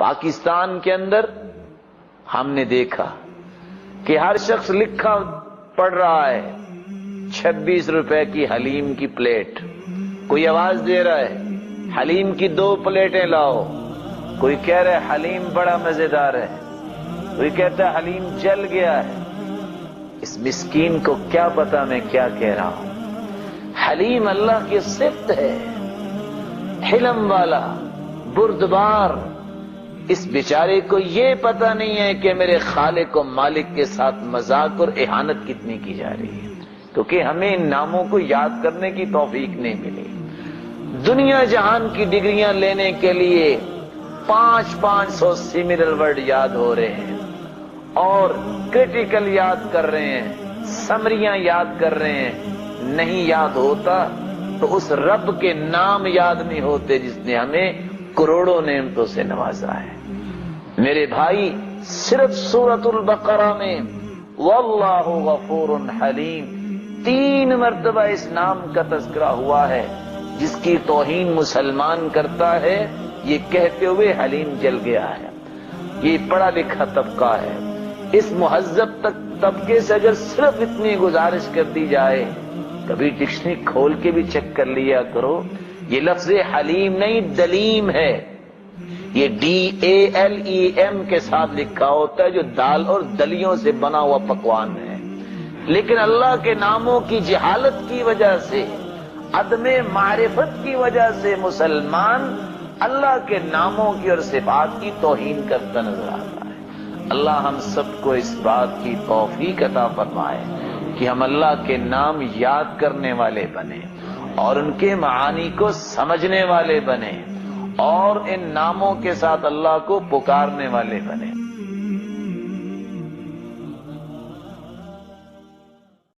پاکستان کے اندر ہم نے دیکھا کہ ہر شخص لکھا پڑھ رہا ہے 26 روپے کی حلیم کی پلیٹ، کوئی آواز دے رہا ہے حلیم کی 2 پلیٹیں لاؤ، کوئی کہہ رہا ہے حلیم بڑا مزیدار ہے، کوئی کہتا ہے حلیم جل گیا ہے۔ اس مسکین کو کیا پتا میں کیا کہہ رہا ہوں۔ حلیم اللہ کی صفت ہے، حلم والا، بردبار۔ اس بیچارے کو یہ پتا نہیں ہے کہ میرے خالق و مالک کے ساتھ مذاق اور اہانت کتنی کی جا رہی ہے، کیونکہ ہمیں ان ناموں کو یاد کرنے کی توفیق نہیں ملی۔ دنیا جہان کی ڈگریاں لینے کے لیے 500 سیمینل ورڈ یاد ہو رہے ہیں اور کریٹیکل یاد کر رہے ہیں، سمریاں یاد کر رہے ہیں۔ نہیں یاد ہوتا تو اس رب کے نام یاد نہیں ہوتے جس نے ہمیں کروڑوں نعمتوں سے نوازا ہے۔ میرے بھائی، صرف سورۃ البقرہ میں واللہ غفور حلیم 3 مرتبہ اس نام کا تذکرہ ہوا ہے۔ جس کی توہین مسلمان کرتا ہے یہ کہتے ہوئے حلیم جل گیا ہے۔ یہ پڑھا لکھا طبقہ ہے، اس مہذب طبقے سے اگر صرف اتنی گزارش کر دی جائے، کبھی ڈکشنری کھول کے بھی چیک کر لیا کرو، یہ لفظ حلیم نہیں دلیم ہے۔ یہ DALEM کے ساتھ لکھا ہوتا ہے، جو دال اور دلیوں سے بنا ہوا پکوان ہے۔ لیکن اللہ کے ناموں کی جہالت کی وجہ سے، عدم معرفت کی وجہ سے مسلمان اللہ کے ناموں کی اور صفات کی توہین کرتا نظر آتا ہے۔ اللہ ہم سب کو اس بات کی توفیق عطا فرمائے کہ ہم اللہ کے نام یاد کرنے والے بنے اور ان کے معانی کو سمجھنے والے بنے اور ان ناموں کے ساتھ اللہ کو پکارنے والے بنے۔